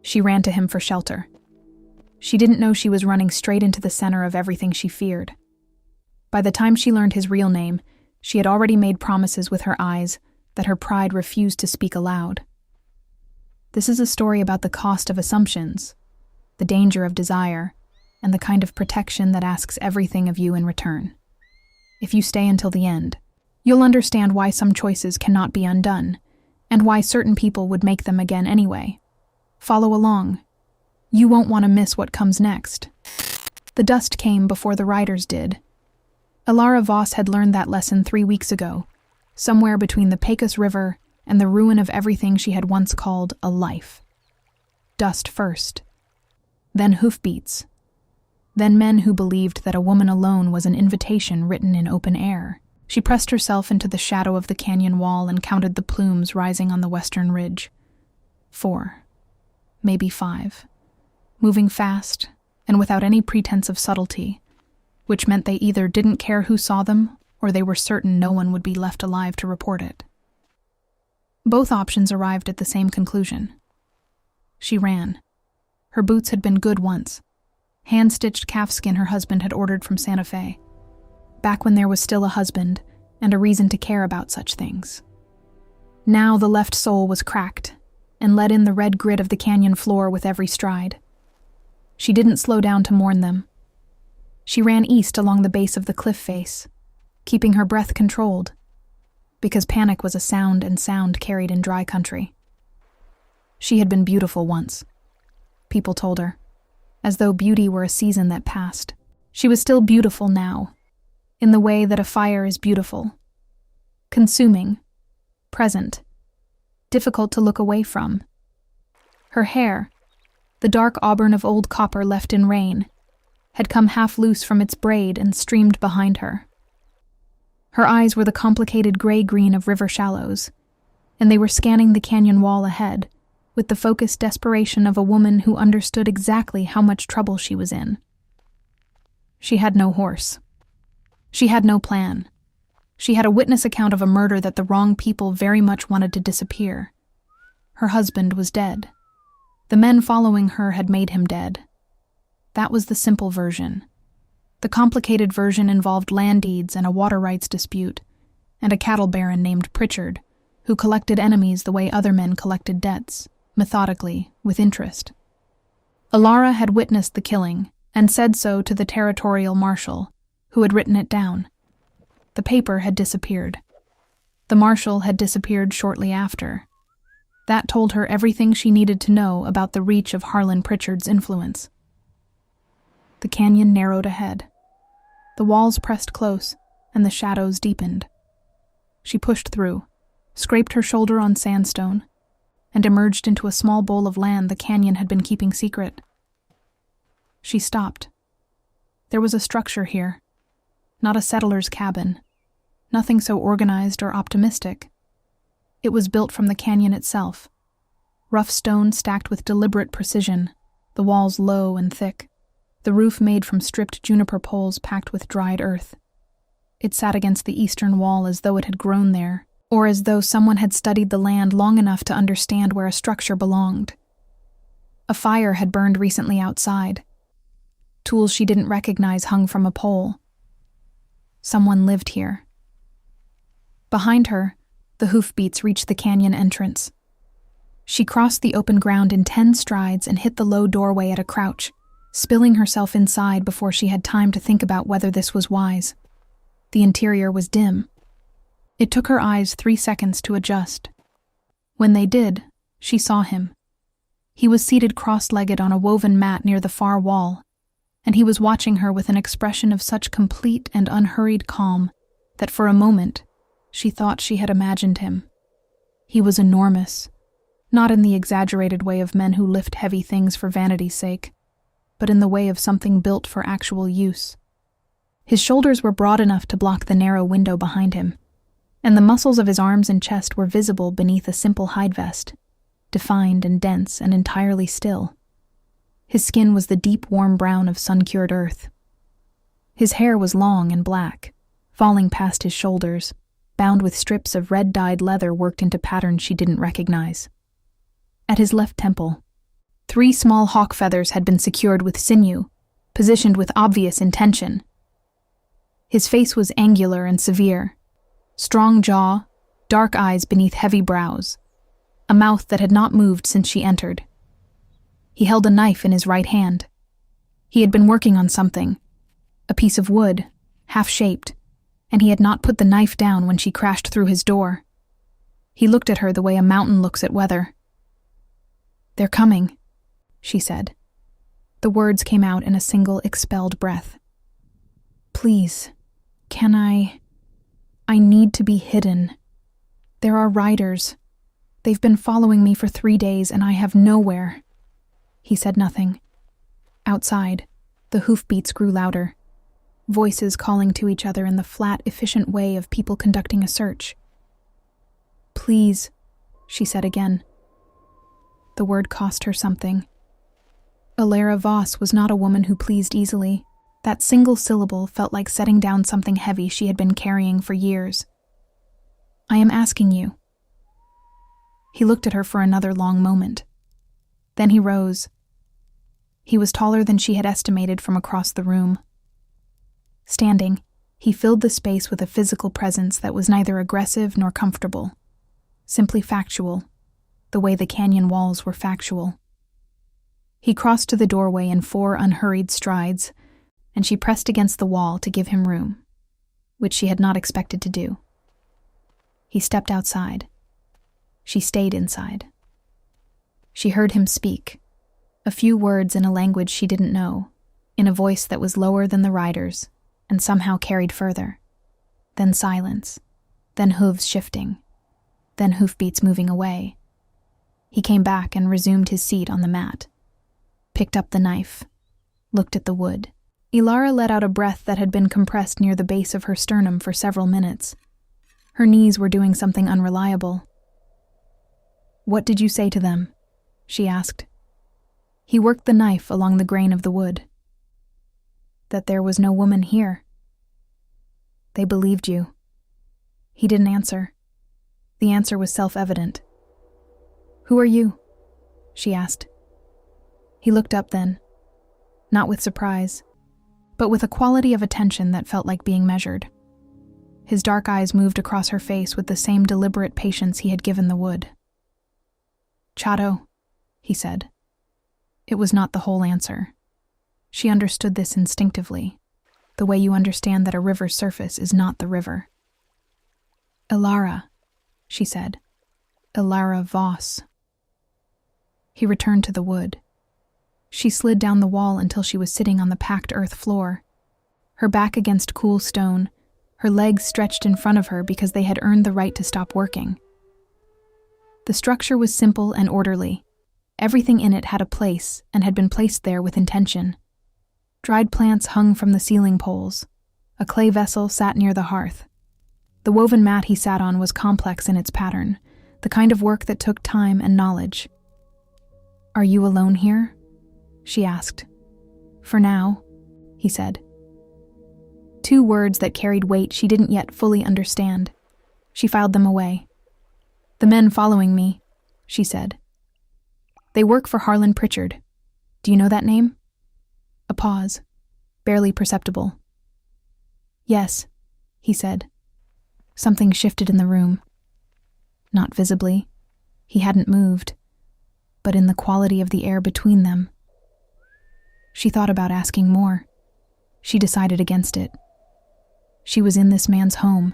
She ran to him for shelter. She didn't know she was running straight into the center of everything she feared. By the time she learned his real name, she had already made promises with her eyes that her pride refused to speak aloud. This is a story about the cost of assumptions, the danger of desire, and the kind of protection that asks everything of you in return. If you stay until the end, you'll understand why some choices cannot be undone, and why certain people would make them again anyway. Follow along. You won't want to miss what comes next. The dust came before the riders did. Elara Voss had learned that lesson 3 weeks ago, somewhere between the Pecos River and the ruin of everything she had once called a life. Dust first, then hoofbeats, then men who believed that a woman alone was an invitation written in open air. She pressed herself into the shadow of the canyon wall and counted the plumes rising on the western ridge. 4, maybe 5, moving fast and without any pretense of subtlety, which meant they either didn't care who saw them or they were certain no one would be left alive to report it. Both options arrived at the same conclusion. She ran. Her boots had been good once. Hand-stitched calfskin her husband had ordered from Santa Fe, back when there was still a husband and a reason to care about such things. Now the left sole was cracked and let in the red grit of the canyon floor with every stride. She didn't slow down to mourn them. She ran east along the base of the cliff face, keeping her breath controlled, because panic was a sound and sound carried in dry country. She had been beautiful once, people told her, as though beauty were a season that passed. She was still beautiful now, in the way that a fire is beautiful. Consuming, present, difficult to look away from. Her hair, the dark auburn of old copper left in rain, had come half loose from its braid and streamed behind her. Her eyes were the complicated gray-green of river shallows, and they were scanning the canyon wall ahead, with the focused desperation of a woman who understood exactly how much trouble she was in. She had no horse. She had no plan. She had a witness account of a murder that the wrong people very much wanted to disappear. Her husband was dead. The men following her had made him dead. That was the simple version. The complicated version involved land deeds and a water rights dispute, and a cattle baron named Pritchard, who collected enemies the way other men collected debts, methodically, with interest. Elara had witnessed the killing, and said so to the territorial marshal, who had written it down. The paper had disappeared. The marshal had disappeared shortly after. That told her everything she needed to know about the reach of Harlan Pritchard's influence. The canyon narrowed ahead. The walls pressed close, and the shadows deepened. She pushed through, scraped her shoulder on sandstone, and emerged into a small bowl of land the canyon had been keeping secret. She stopped. There was a structure here, not a settler's cabin, nothing so organized or optimistic. It was built from the canyon itself, rough stone stacked with deliberate precision, the walls low and thick, the roof made from stripped juniper poles packed with dried earth. It sat against the eastern wall as though it had grown there, or as though someone had studied the land long enough to understand where a structure belonged. A fire had burned recently outside. Tools she didn't recognize hung from a pole. Someone lived here. Behind her, the hoofbeats reached the canyon entrance. She crossed the open ground in 10 strides and hit the low doorway at a crouch, spilling herself inside before she had time to think about whether this was wise. The interior was dim. It took her eyes 3 seconds to adjust. When they did, she saw him. He was seated cross-legged on a woven mat near the far wall, and he was watching her with an expression of such complete and unhurried calm that for a moment she thought she had imagined him. He was enormous, not in the exaggerated way of men who lift heavy things for vanity's sake, but in the way of something built for actual use. His shoulders were broad enough to block the narrow window behind him, and the muscles of his arms and chest were visible beneath a simple hide vest, defined and dense and entirely still. His skin was the deep, warm brown of sun-cured earth. His hair was long and black, falling past his shoulders, bound with strips of red-dyed leather worked into patterns she didn't recognize. At his left temple, 3 small hawk feathers had been secured with sinew, positioned with obvious intention. His face was angular and severe, strong jaw, dark eyes beneath heavy brows, a mouth that had not moved since she entered. He held a knife in his right hand. He had been working on something, a piece of wood, half-shaped, and he had not put the knife down when she crashed through his door. He looked at her the way a mountain looks at weather. "They're coming," she said. The words came out in a single expelled breath. "Please, can I need to be hidden. There are riders. They've been following me for 3 days and I have nowhere." He said nothing. Outside, the hoofbeats grew louder, voices calling to each other in the flat, efficient way of people conducting a search. "Please," she said again. The word cost her something. Elara Voss was not a woman who pleased easily. That single syllable felt like setting down something heavy she had been carrying for years. "I am asking you." He looked at her for another long moment. Then he rose. He was taller than she had estimated from across the room. Standing, he filled the space with a physical presence that was neither aggressive nor comfortable, simply factual, the way the canyon walls were factual. He crossed to the doorway in 4 unhurried strides, and she pressed against the wall to give him room, which she had not expected to do. He stepped outside. She stayed inside. She heard him speak, a few words in a language she didn't know, in a voice that was lower than the rider's, and somehow carried further. Then silence, then hooves shifting, then hoofbeats moving away. He came back and resumed his seat on the mat, picked up the knife, looked at the wood. Elara let out a breath that had been compressed near the base of her sternum for several minutes. Her knees were doing something unreliable. "What did you say to them?" she asked. He worked the knife along the grain of the wood. "That there was no woman here." "They believed you." He didn't answer. The answer was self-evident. "Who are you?" she asked. He looked up then, not with surprise, but with a quality of attention that felt like being measured. His dark eyes moved across her face with the same deliberate patience he had given the wood. "Chado," he said. It was not the whole answer. She understood this instinctively, the way you understand that a river's surface is not the river. "Elara," she said. "Elara Voss." He returned to the wood. She slid down the wall until she was sitting on the packed earth floor, her back against cool stone, her legs stretched in front of her because they had earned the right to stop working. The structure was simple and orderly. Everything in it had a place and had been placed there with intention. Dried plants hung from the ceiling poles. A clay vessel sat near the hearth. The woven mat he sat on was complex in its pattern, the kind of work that took time and knowledge. "Are you alone here?" she asked. "For now," he said. 2 words that carried weight she didn't yet fully understand. She filed them away. "The men following me," she said. "They work for Harlan Pritchard. Do you know that name?" A pause, barely perceptible. "Yes," he said. Something shifted in the room. Not visibly. He hadn't moved, but in the quality of the air between them. She thought about asking more. She decided against it. She was in this man's home,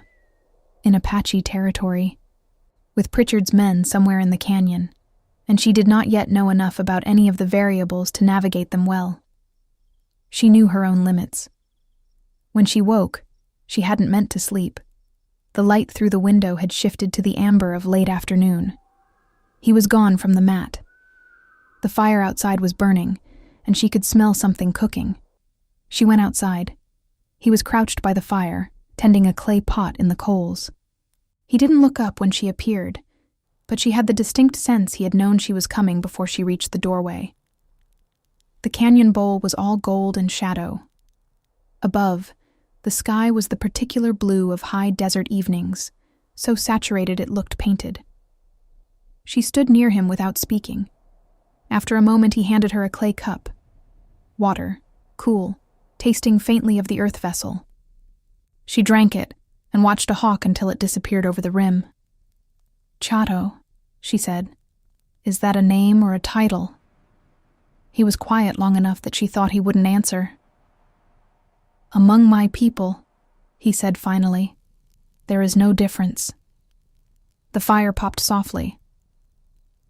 in Apache territory, with Pritchard's men somewhere in the canyon, and she did not yet know enough about any of the variables to navigate them well. She knew her own limits. When she woke, she hadn't meant to sleep. The light through the window had shifted to the amber of late afternoon. He was gone from the mat. The fire outside was burning, and she could smell something cooking. She went outside. He was crouched by the fire, tending a clay pot in the coals. He didn't look up when she appeared, but she had the distinct sense he had known she was coming before she reached the doorway. The canyon bowl was all gold and shadow. Above, the sky was the particular blue of high desert evenings, so saturated it looked painted. She stood near him without speaking. After a moment, he handed her a clay cup. Water, cool, tasting faintly of the earth vessel. She drank it and watched a hawk until it disappeared over the rim. Chato, she said. Is that a name or a title? He was quiet long enough that she thought he wouldn't answer. Among my people, he said finally, there is no difference. The fire popped softly.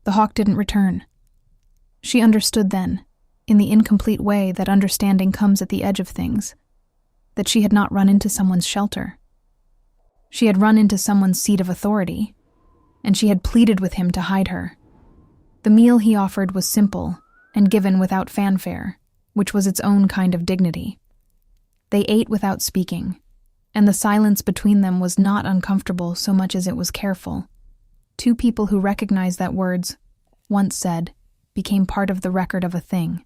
The hawk didn't return. She understood then, in the incomplete way that understanding comes at the edge of things, that she had not run into someone's shelter. She had run into someone's seat of authority, and she had pleaded with him to hide her. The meal he offered was simple and given without fanfare, which was its own kind of dignity. They ate without speaking, and the silence between them was not uncomfortable so much as it was careful. Two people who recognized that words, once said, became part of the record of a thing,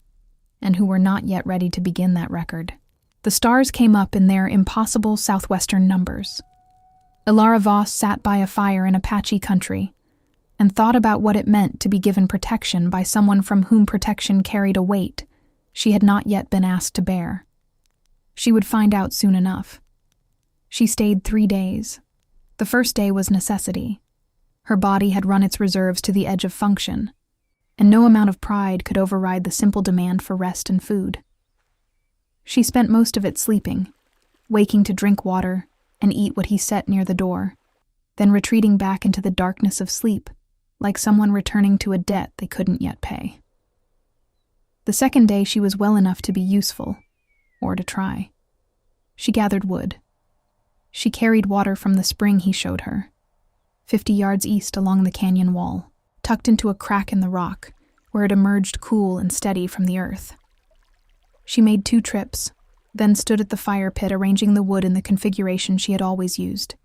and who were not yet ready to begin that record. The stars came up in their impossible southwestern numbers. Elara Voss sat by a fire in Apache country and thought about what it meant to be given protection by someone from whom protection carried a weight she had not yet been asked to bear. She would find out soon enough. She stayed 3 days. The first day was necessity. Her body had run its reserves to the edge of function, and no amount of pride could override the simple demand for rest and food. She spent most of it sleeping, waking to drink water and eat what he set near the door, then retreating back into the darkness of sleep, like someone returning to a debt they couldn't yet pay. The second day she was well enough to be useful, or to try. She gathered wood. She carried water from the spring he showed her, 50 yards east along the canyon wall, tucked into a crack in the rock, where it emerged cool and steady from the earth. She made 2 trips, then stood at the fire pit arranging the wood in the configuration she had always used,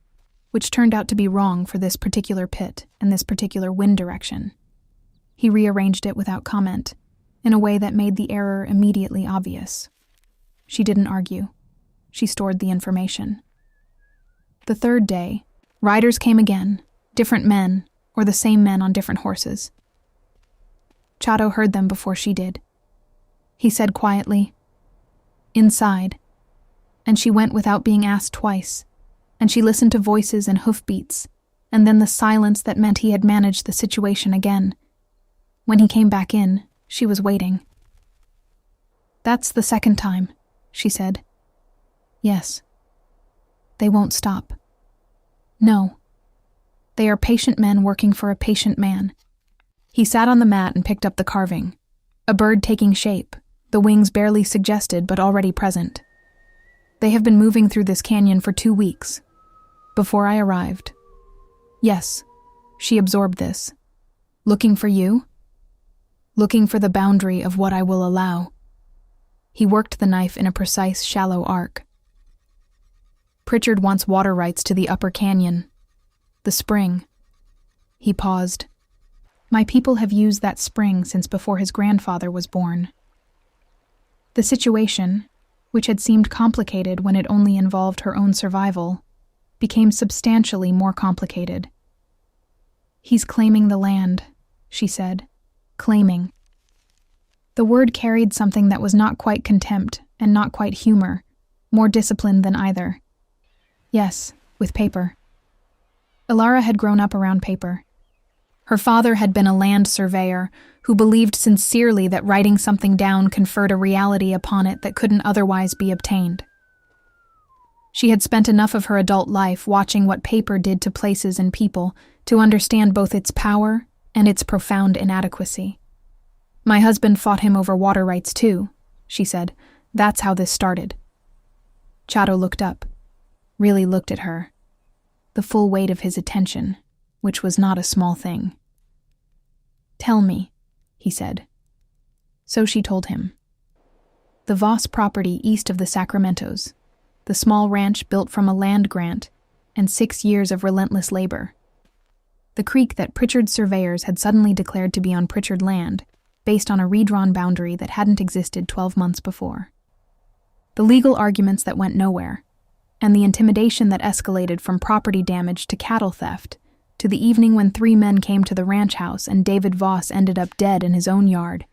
which turned out to be wrong for this particular pit and this particular wind direction. He rearranged it without comment, in a way that made the error immediately obvious. She didn't argue. She stored the information. The third day, riders came again, different men, or the same men on different horses. Chado heard them before she did. He said quietly, "Inside," and she went without being asked twice, and she listened to voices and hoofbeats, and then the silence that meant he had managed the situation again. When he came back in, she was waiting. "That's the second time," she said. "Yes. They won't stop. No. They are patient men working for a patient man." He sat on the mat and picked up the carving, a bird taking shape, the wings barely suggested but already present. "They have been moving through this canyon for 2 weeks, before I arrived. Yes, she absorbed this. Looking for you? Looking for the boundary of what I will allow." He worked the knife in a precise, shallow arc. "Pritchard wants water rights to the upper canyon. The spring." He paused. "My people have used that spring since before his grandfather was born." The situation, which had seemed complicated when it only involved her own survival, became substantially more complicated. "He's claiming the land," she said. "Claiming." The word carried something that was not quite contempt and not quite humor, more disciplined than either. "Yes, with paper." Elara had grown up around paper. Her father had been a land surveyor who believed sincerely that writing something down conferred a reality upon it that couldn't otherwise be obtained. She had spent enough of her adult life watching what paper did to places and people to understand both its power and its profound inadequacy. "My husband fought him over water rights too," she said. "That's how this started." Chado looked up, really looked at her, the full weight of his attention, which was not a small thing. "Tell me," he said. So she told him. The Voss property east of the Sacramentos, the small ranch built from a land grant, and 6 years of relentless labor. The creek that Pritchard's surveyors had suddenly declared to be on Pritchard land, based on a redrawn boundary that hadn't existed 12 months before. The legal arguments that went nowhere, and the intimidation that escalated from property damage to cattle theft, to the evening when 3 men came to the ranch house and David Voss ended up dead in his own yard,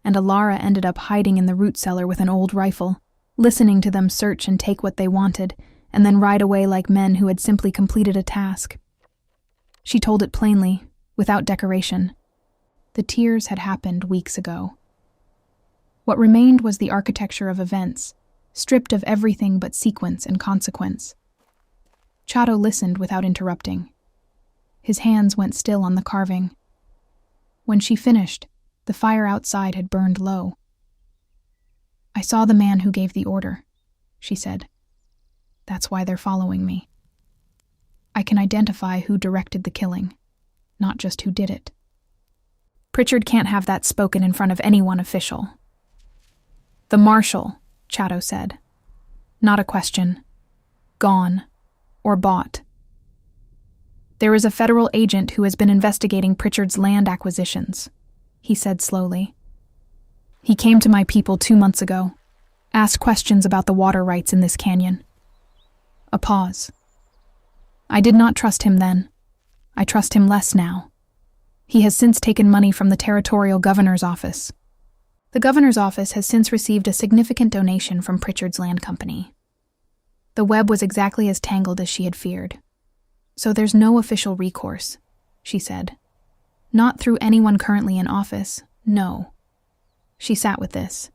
and Elara ended up hiding in the root cellar with an old rifle, listening to them search and take what they wanted, and then ride away like men who had simply completed a task. She told it plainly, without decoration. The tears had happened weeks ago. What remained was the architecture of events, stripped of everything but sequence and consequence. Chato listened without interrupting. His hands went still on the carving. When she finished, the fire outside had burned low. "I saw the man who gave the order," she said. "That's why they're following me. I can identify who directed the killing, not just who did it." Pritchard can't have that spoken in front of anyone official. "The marshal," Chato said. "Not a question. Gone. Or bought. There is a federal agent who has been investigating Pritchard's land acquisitions," he said slowly. "He came to my people 2 months ago, asked questions about the water rights in this canyon." A pause. "I did not trust him then. I trust him less now. He has since taken money from the territorial governor's office. The governor's office has since received a significant donation from Pritchard's land company. The web was exactly as tangled as she had feared. So there's no official recourse," she said. "Not through anyone currently in office, no." She sat with this.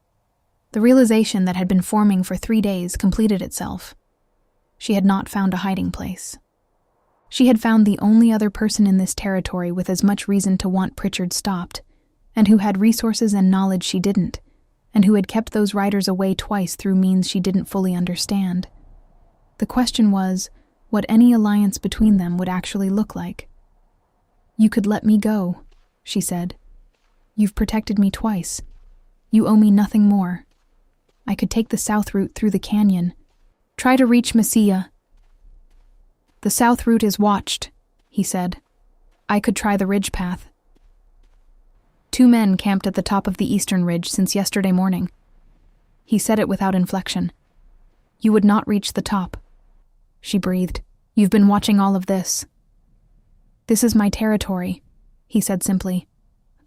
The realization that had been forming for 3 days completed itself. She had not found a hiding place. She had found the only other person in this territory with as much reason to want Pritchard stopped, and who had resources and knowledge she didn't, and who had kept those riders away twice through means she didn't fully understand. The question was, what any alliance between them would actually look like. "You could let me go," she said. "You've protected me twice. You owe me nothing more. I could take the south route through the canyon. Try to reach Mesilla." "The south route is watched," he said. "I could try the ridge path." 2 men camped at the top of the eastern ridge since yesterday morning. He said it without inflection. "You would not reach the top." She breathed. "You've been watching all of this." "This is my territory," he said simply.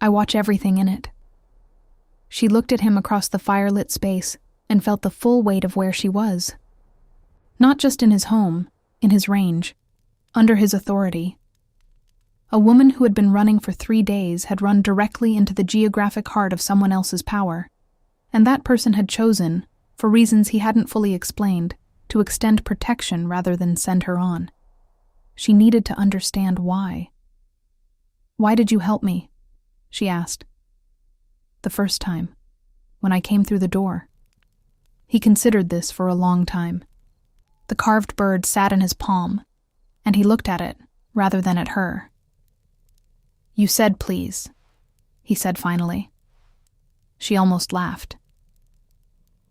"I watch everything in it." She looked at him across the firelit space and felt the full weight of where she was. Not just in his home, in his range, under his authority. A woman who had been running for 3 days had run directly into the geographic heart of someone else's power, and that person had chosen, for reasons he hadn't fully explained, to extend protection rather than send her on. She needed to understand why. "Why did you help me?" she asked. "The first time, when I came through the door." He considered this for a long time. The carved bird sat in his palm, and he looked at it rather than at her. "You said please," he said finally. She almost laughed.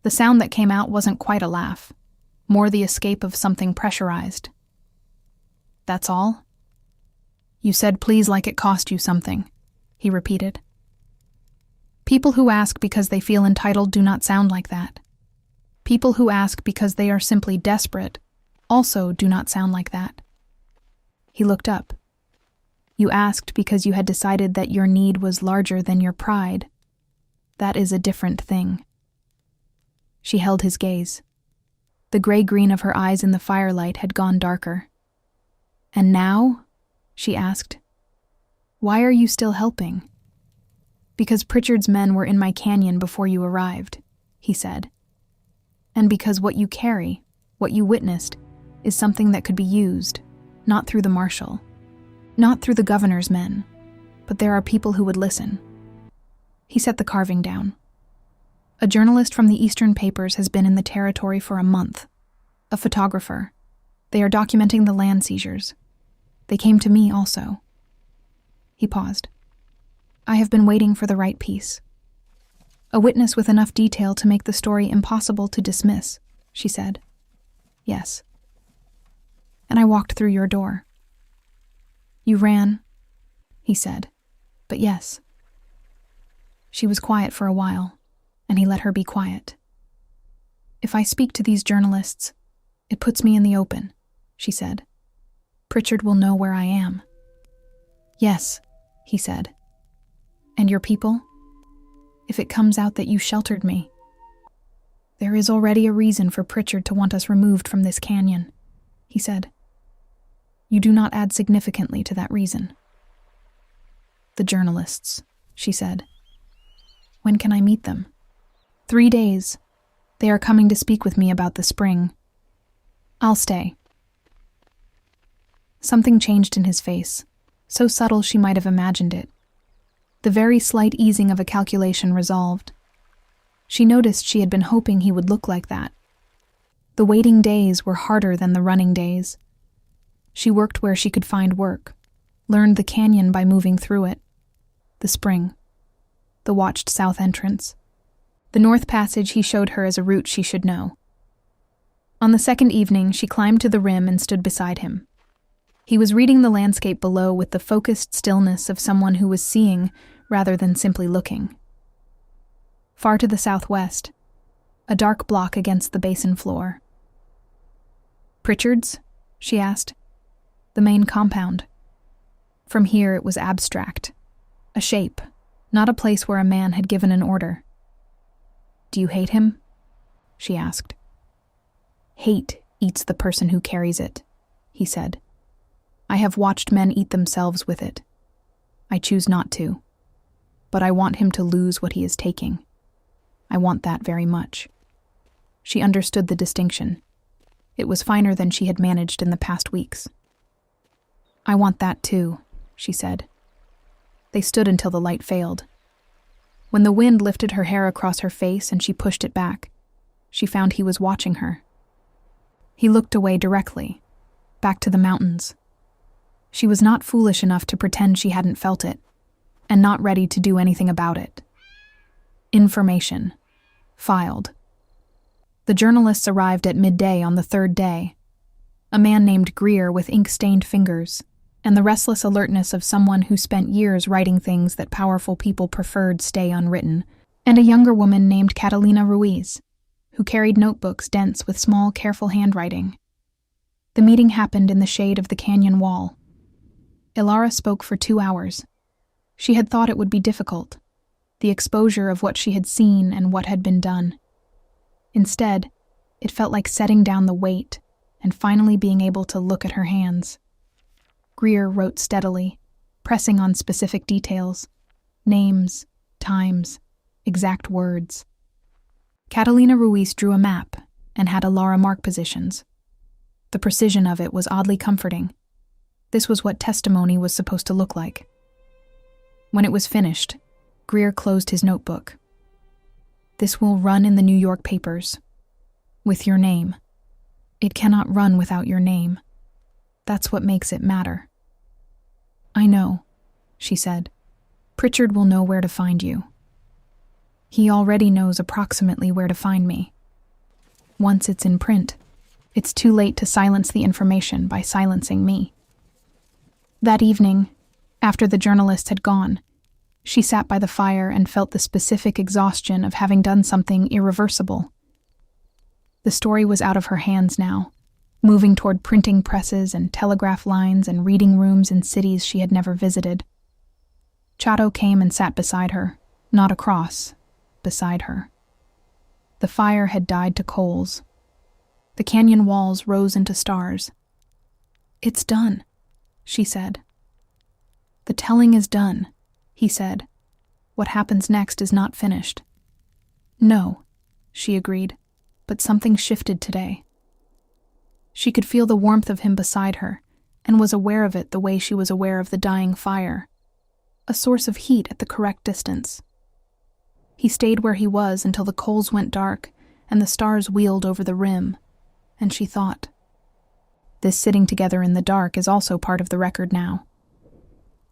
The sound that came out wasn't quite a laugh, more the escape of something pressurized. "That's all?" "You said please like it cost you something," he repeated. People who ask because they feel entitled do not sound like that. People who ask because they are simply desperate also do not sound like that. He looked up. "You asked because you had decided that your need was larger than your pride. That is a different thing." She held his gaze. The gray-green of her eyes in the firelight had gone darker. "And now?" she asked. "Why are you still helping?" "Because Pritchard's men were in my canyon before you arrived," he said. "And because what you carry, what you witnessed, is something that could be used, not through the marshal, not through the governor's men, but there are people who would listen." He set the carving down. "A journalist from the Eastern papers has been in the territory for a month. A photographer. They are documenting the land seizures. They came to me also." He paused. "I have been waiting for the right piece. A witness with enough detail to make the story impossible to dismiss," she said. "Yes. And I walked through your door." "You ran," he said, "but yes." She was quiet for a while, and he let her be quiet. "If I speak to these journalists, it puts me in the open," she said. "Pritchard will know where I am." Yes, he said. And your people? If it comes out that you sheltered me. There is already a reason for Pritchard to want us removed from this canyon, he said. You do not add significantly to that reason. The journalists, she said. When can I meet them? 3 days. They are coming to speak with me about the spring. I'll stay. Something changed in his face, so subtle she might have imagined it. The very slight easing of a calculation resolved. She noticed she had been hoping he would look like that. The waiting days were harder than the running days. She worked where she could find work, learned the canyon by moving through it. The spring. The watched south entrance. The north passage he showed her as a route she should know. On the second evening, she climbed to the rim and stood beside him. He was reading the landscape below with the focused stillness of someone who was seeing rather than simply looking. Far to the southwest, a dark block against the basin floor. Pritchard's? She asked. The main compound. From here it was abstract. A shape, not a place where a man had given an order. Do you hate him? She asked. Hate eats the person who carries it, he said. I have watched men eat themselves with it. I choose not to. But I want him to lose what he is taking. I want that very much. She understood the distinction. It was finer than she had managed in the past weeks. I want that too, she said. They stood until the light failed. When the wind lifted her hair across her face and she pushed it back, she found he was watching her. He looked away directly, back to the mountains. She was not foolish enough to pretend she hadn't felt it, and not ready to do anything about it. Information. Filed. The journalists arrived at midday on the third day. A man named Greer with ink-stained fingers, and the restless alertness of someone who spent years writing things that powerful people preferred stay unwritten, and a younger woman named Catalina Ruiz, who carried notebooks dense with small, careful handwriting. The meeting happened in the shade of the canyon wall. Elara spoke for 2 hours. She had thought it would be difficult, the exposure of what she had seen and what had been done. Instead, it felt like setting down the weight and finally being able to look at her hands. Greer wrote steadily, pressing on specific details, names, times, exact words. Catalina Ruiz drew a map and had Elara mark positions. The precision of it was oddly comforting. This was what testimony was supposed to look like. When it was finished, Greer closed his notebook. This will run in the New York papers. With your name. It cannot run without your name. That's what makes it matter. I know, she said. Pritchard will know where to find you. He already knows approximately where to find me. Once it's in print, it's too late to silence the information by silencing me. That evening, after the journalist had gone, she sat by the fire and felt the specific exhaustion of having done something irreversible. The story was out of her hands now, moving toward printing presses and telegraph lines and reading rooms in cities she had never visited. Chato came and sat beside her, not across, beside her. The fire had died to coals. The canyon walls rose into stars. It's done, she said. The telling is done, he said. What happens next is not finished. No, she agreed, but something shifted today. She could feel the warmth of him beside her, and was aware of it the way she was aware of the dying fire, a source of heat at the correct distance. He stayed where he was until the coals went dark and the stars wheeled over the rim, and she thought, this sitting together in the dark is also part of the record now.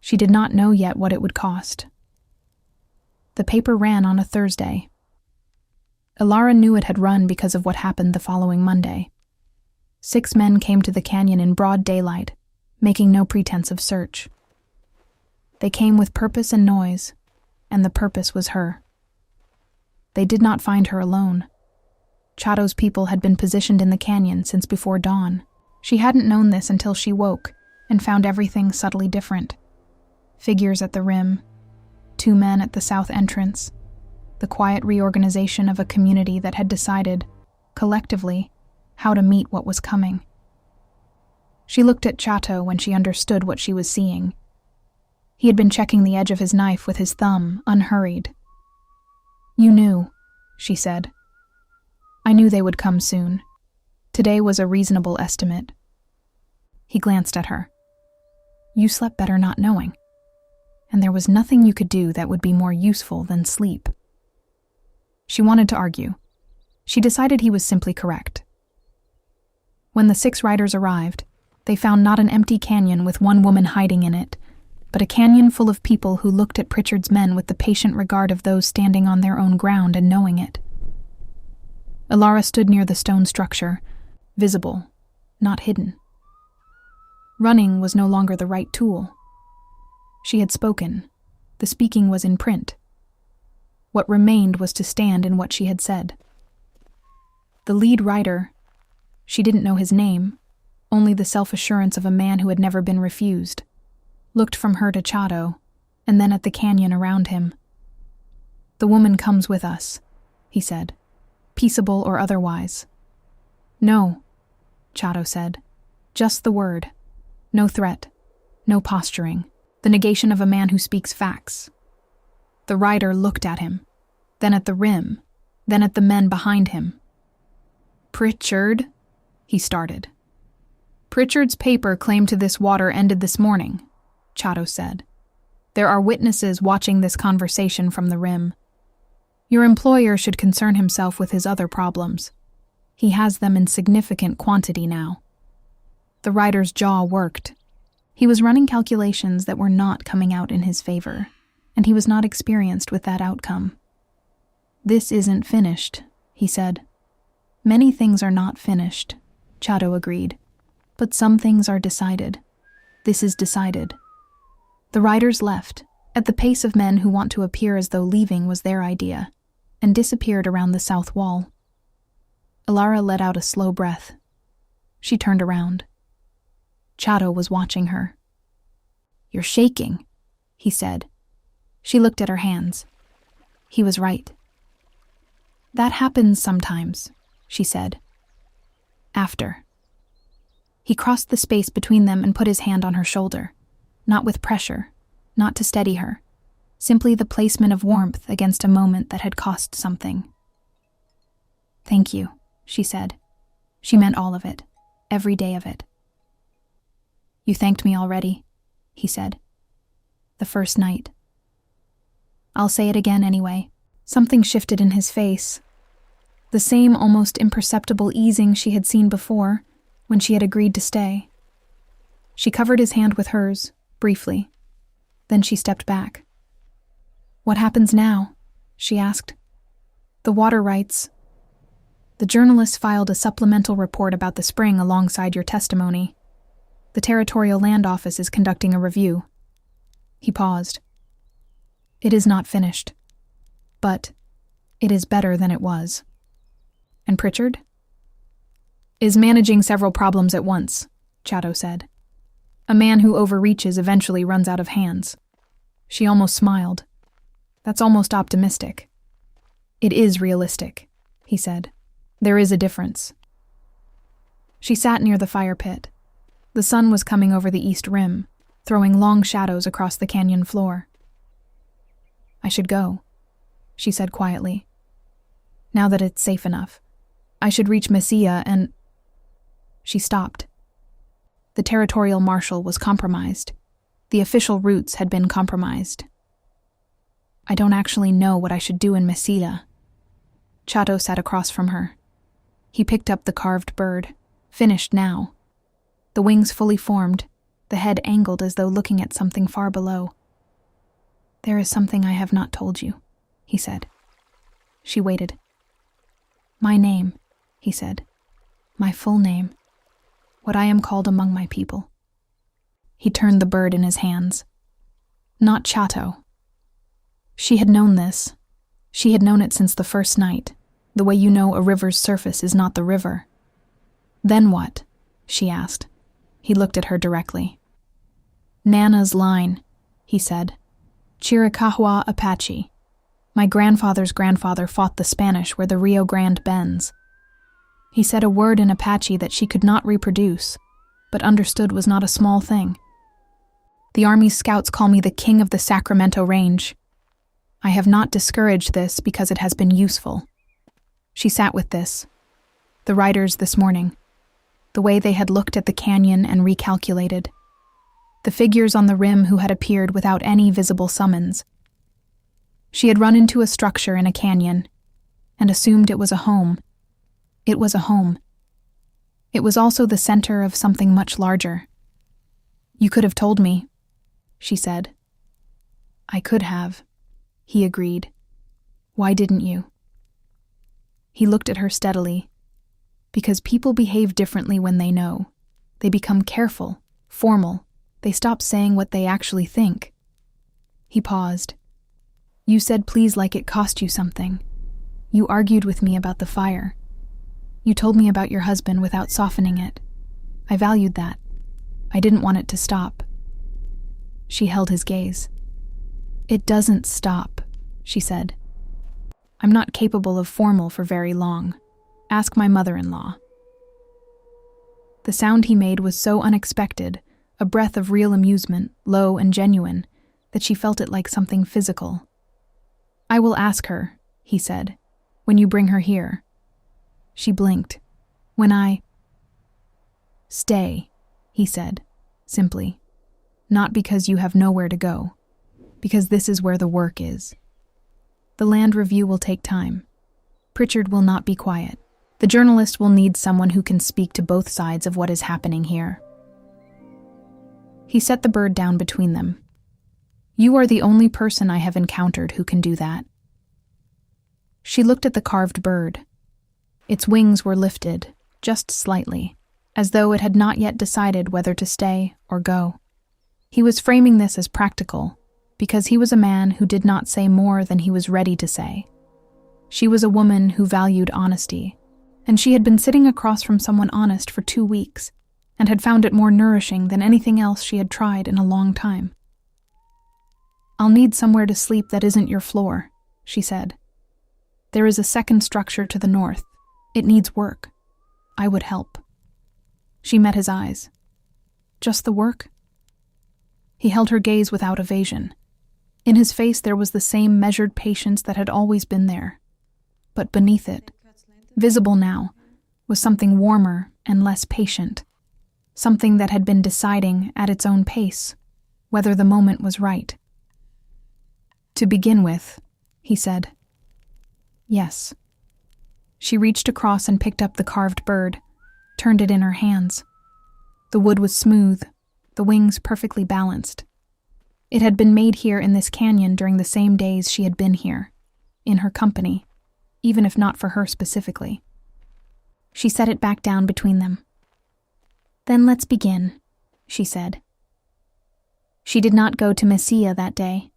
She did not know yet what it would cost. The paper ran on a Thursday. Elara knew it had run because of what happened the following Monday. 6 men came to the canyon in broad daylight, making no pretense of search. They came with purpose and noise, and the purpose was her. They did not find her alone. Chado's people had been positioned in the canyon since before dawn. She hadn't known this until she woke and found everything subtly different. Figures at the rim, 2 men at the south entrance, the quiet reorganization of a community that had decided, collectively, how to meet what was coming. She looked at Chato when she understood what she was seeing. He had been checking the edge of his knife with his thumb, unhurried. "You knew," she said. "I knew they would come soon. Today was a reasonable estimate." He glanced at her. "You slept better not knowing. And there was nothing you could do that would be more useful than sleep." She wanted to argue. She decided he was simply correct. When the 6 riders arrived, they found not an empty canyon with one woman hiding in it, but a canyon full of people who looked at Pritchard's men with the patient regard of those standing on their own ground and knowing it. Elara stood near the stone structure, visible, not hidden. Running was no longer the right tool. She had spoken. The speaking was in print. What remained was to stand in what she had said. The lead rider, she didn't know his name, only the self-assurance of a man who had never been refused, looked from her to Chado, and then at the canyon around him. "The woman comes with us," he said, "peaceable or otherwise." "No," Chato said. "Just the word. No threat. No posturing. The negation of a man who speaks facts." The rider looked at him, then at the rim, then at the men behind him. "Pritchard," he started. "Pritchard's paper claim to this water ended this morning," Chato said. "There are witnesses watching this conversation from the rim. Your employer should concern himself with his other problems. He has them in significant quantity now." The rider's jaw worked. He was running calculations that were not coming out in his favor, and he was not experienced with that outcome. "This isn't finished," he said. "Many things are not finished," Chado agreed, "but some things are decided. This is decided." The riders left, at the pace of men who want to appear as though leaving was their idea, and disappeared around the south wall. Elara let out a slow breath. She turned around. Chado was watching her. "You're shaking," he said. She looked at her hands. He was right. "That happens sometimes," she said. "After." He crossed the space between them and put his hand on her shoulder, not with pressure, not to steady her, simply the placement of warmth against a moment that had cost something. "Thank you," she said. She meant all of it, every day of it. "You thanked me already," he said. "The first night." "I'll say it again anyway." Something shifted in his face. The same almost imperceptible easing she had seen before, when she had agreed to stay. She covered his hand with hers, briefly. Then she stepped back. "What happens now?" she asked. "The water rights." "The journalists filed a supplemental report about the spring alongside your testimony. The Territorial Land Office is conducting a review." He paused. "It is not finished. But it is better than it was." "And Pritchard?" "Is managing several problems at once," Chato said. "A man who overreaches eventually runs out of hands." She almost smiled. "That's almost optimistic." "It is realistic," he said. "There is a difference." She sat near the fire pit. The sun was coming over the east rim, throwing long shadows across the canyon floor. "I should go," she said quietly. "Now that it's safe enough. I should reach Mesilla and—" She stopped. The territorial marshal was compromised. The official routes had been compromised. "I don't actually know what I should do in Mesilla." Chato sat across from her. He picked up the carved bird, finished now. The wings fully formed, the head angled as though looking at something far below. "There is something I have not told you," he said. She waited. "My name," he said. "My full name. What I am called among my people." He turned the bird in his hands. Not Chato. She had known this. She had known it since the first night, the way you know a river's surface is not the river. "Then what?" she asked. He looked at her directly. "Nana's line," he said. Chiricahua Apache. My grandfather's grandfather fought the Spanish where the Rio Grande bends. He said a word in Apache that she could not reproduce, but understood was not a small thing. The Army's scouts call me the King of the Sacramento Range. I have not discouraged this because it has been useful. She sat with this. The riders this morning. The way they had looked at the canyon and recalculated. The figures on the rim who had appeared without any visible summons. She had run into a structure in a canyon and assumed it was a home. It was a home. It was also the center of something much larger. You could have told me, she said. I could have, he agreed. Why didn't you? He looked at her steadily. Because people behave differently when they know. They become careful, formal. They stop saying what they actually think. He paused. You said please like it cost you something. You argued with me about the fire. You told me about your husband without softening it. I valued that. I didn't want it to stop. She held his gaze. It doesn't stop, she said. I'm not capable of formal for very long. Ask my mother-in-law. The sound he made was so unexpected, a breath of real amusement, low and genuine, that she felt it like something physical. I will ask her, he said, when you bring her here. She blinked. When I... Stay, he said, simply. Not because you have nowhere to go, because this is where the work is. The land review will take time. Pritchard will not be quiet. The journalist will need someone who can speak to both sides of what is happening here. He set the bird down between them. You are the only person I have encountered who can do that. She looked at the carved bird. Its wings were lifted, just slightly, as though it had not yet decided whether to stay or go. He was framing this as practical, because he was a man who did not say more than he was ready to say. She was a woman who valued honesty, and she had been sitting across from someone honest for 2 weeks, and had found it more nourishing than anything else she had tried in a long time. I'll need somewhere to sleep that isn't your floor, she said. There is a second structure to the north. It needs work. I would help. She met his eyes. Just the work? He held her gaze without evasion. In his face there was the same measured patience that had always been there. But beneath it, visible now, was something warmer and less patient. Something that had been deciding at its own pace whether the moment was right. To begin with, he said. Yes. She reached across and picked up the carved bird, turned it in her hands. The wood was smooth, the wings perfectly balanced. It had been made here in this canyon during the same days she had been here, in her company, even if not for her specifically. She set it back down between them. Then let's begin, she said. She did not go to Mesilla that day.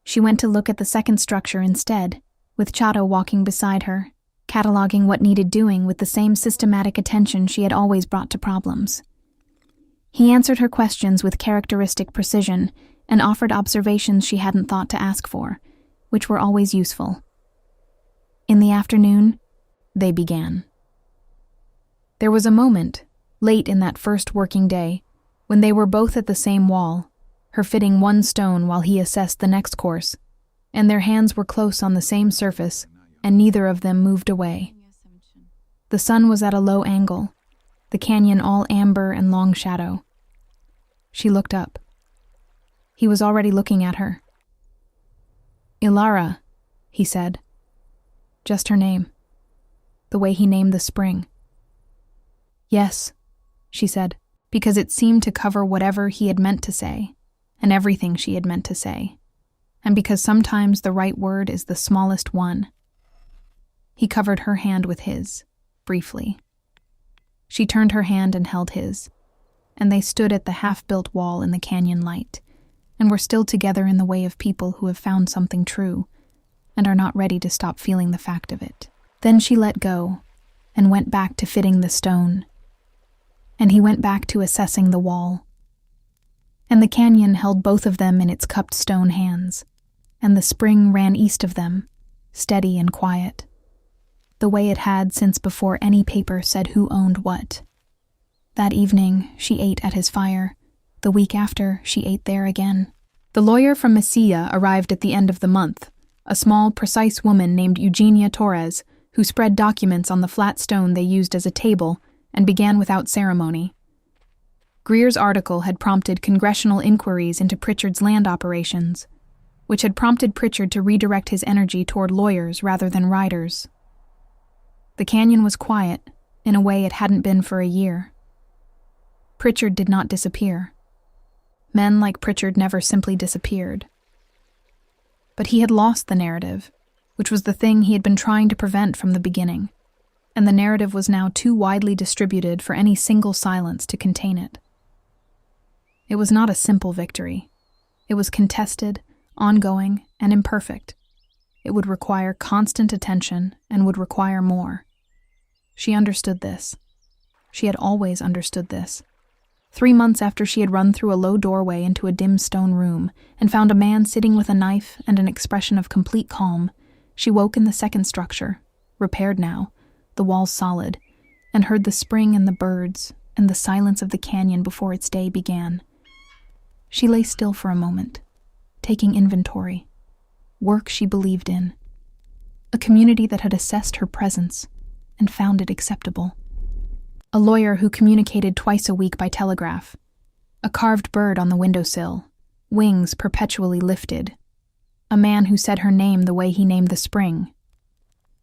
She went to look at the second structure instead, with Chato walking beside her, cataloging what needed doing with the same systematic attention she had always brought to problems. He answered her questions with characteristic precision and offered observations she hadn't thought to ask for, which were always useful. In the afternoon, they began. There was a moment, late in that first working day, when they were both at the same wall, her fitting one stone while he assessed the next course, and their hands were close on the same surface, and neither of them moved away. The sun was at a low angle, the canyon all amber and long shadow. She looked up. He was already looking at her. Elara, he said. Just her name. The way he named the spring. Yes, she said, because it seemed to cover whatever he had meant to say, and everything she had meant to say, and because sometimes the right word is the smallest one. He covered her hand with his, briefly. She turned her hand and held his, and they stood at the half-built wall in the canyon light, and were still together in the way of people who have found something true, and are not ready to stop feeling the fact of it. Then she let go, and went back to fitting the stone, and he went back to assessing the wall. and the canyon held both of them in its cupped stone hands, and the spring ran east of them, steady and quiet, the way it had since before any paper said who owned what. That evening, she ate at his fire. The week after, she ate there again. The lawyer from Mesilla arrived at the end of the month, a small, precise woman named Eugenia Torres, who spread documents on the flat stone they used as a table and began without ceremony. Greer's article had prompted congressional inquiries into Pritchard's land operations, which had prompted Pritchard to redirect his energy toward lawyers rather than riders. The canyon was quiet, in a way it hadn't been for a year. Pritchard did not disappear. Men like Pritchard never simply disappeared. But he had lost the narrative, which was the thing he had been trying to prevent from the beginning, and the narrative was now too widely distributed for any single silence to contain it. It was not a simple victory. It was contested, ongoing, and imperfect. It would require constant attention and would require more. She understood this. She had always understood this. 3 months after she had run through a low doorway into a dim stone room and found a man sitting with a knife and an expression of complete calm, she woke in the second structure, repaired now, the walls solid, and heard the spring and the birds and the silence of the canyon before its day began. She lay still for a moment, taking inventory. Work she believed in. A community that had assessed her presence and found it acceptable. A lawyer who communicated twice a week by telegraph. A carved bird on the windowsill, wings perpetually lifted. A man who said her name the way he named the spring.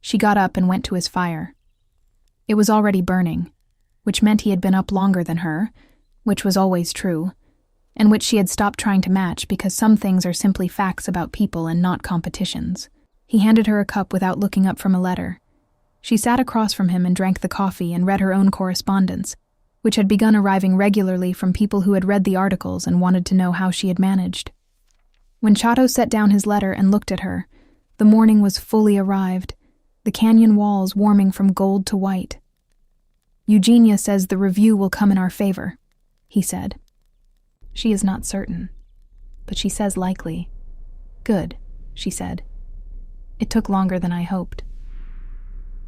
She got up and went to his fire. It was already burning, which meant he had been up longer than her, which was always true, and which she had stopped trying to match because some things are simply facts about people and not competitions. He handed her a cup without looking up from a letter. She sat across from him and drank the coffee and read her own correspondence, which had begun arriving regularly from people who had read the articles and wanted to know how she had managed. When Chato set down his letter and looked at her, the morning was fully arrived, the canyon walls warming from gold to white. "Eugenia says the review will come in our favor," he said. "She is not certain, but she says likely." "Good," she said. "It took longer than I hoped."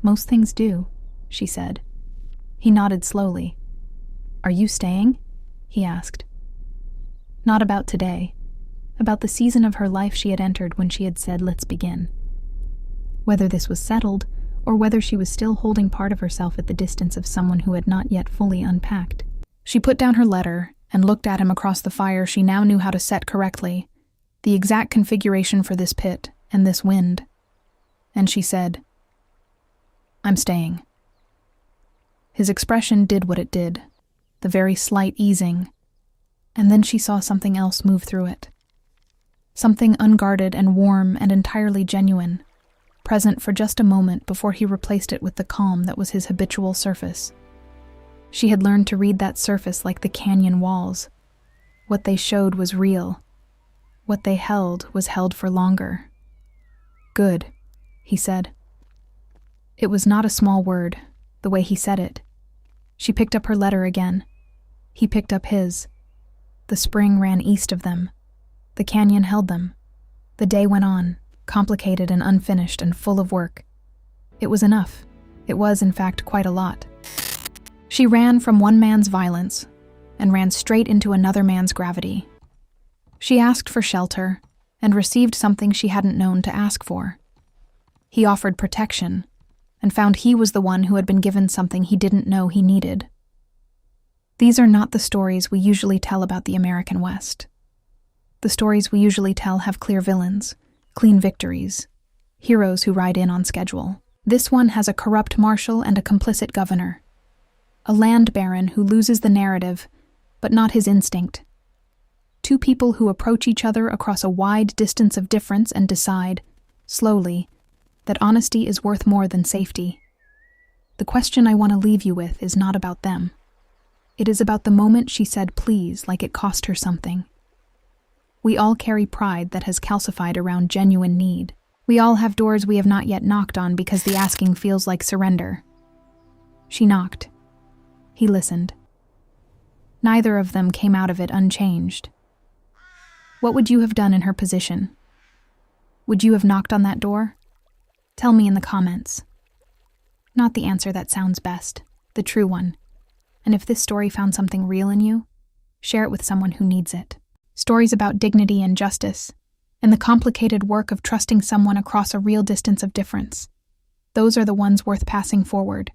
"Most things do," she said. He nodded slowly. "Are you staying?" he asked. Not about today, about the season of her life she had entered when she had said, "Let's begin." Whether this was settled, or whether she was still holding part of herself at the distance of someone who had not yet fully unpacked. She put down her letter and looked at him across the fire she now knew how to set correctly, the exact configuration for this pit and this wind. And she said, "I'm staying." His expression did what it did, the very slight easing, and then she saw something else move through it. Something unguarded and warm and entirely genuine, present for just a moment before he replaced it with the calm that was his habitual surface. She had learned to read that surface like the canyon walls. What they showed was real. What they held was held for longer. "Good," he said. It was not a small word, the way he said it. She picked up her letter again. He picked up his. The spring ran east of them. The canyon held them. The day went on, complicated and unfinished and full of work. It was enough. It was, in fact, quite a lot. She ran from one man's violence and ran straight into another man's gravity. She asked for shelter and received something she hadn't known to ask for. He offered protection and found he was the one who had been given something he didn't know he needed. These are not the stories we usually tell about the American West. The stories we usually tell have clear villains, clean victories, heroes who ride in on schedule. This one has a corrupt marshal and a complicit governor. A land baron who loses the narrative, but not his instinct. Two people who approach each other across a wide distance of difference and decide, slowly, that honesty is worth more than safety. The question I want to leave you with is not about them. It is about the moment she said please like it cost her something. We all carry pride that has calcified around genuine need. We all have doors we have not yet knocked on because the asking feels like surrender. She knocked. He listened. Neither of them came out of it unchanged. What would you have done in her position? Would you have knocked on that door? Tell me in the comments. Not the answer that sounds best, the true one. And if this story found something real in you, share it with someone who needs it. Stories about dignity and justice, and the complicated work of trusting someone across a real distance of difference. Those are the ones worth passing forward.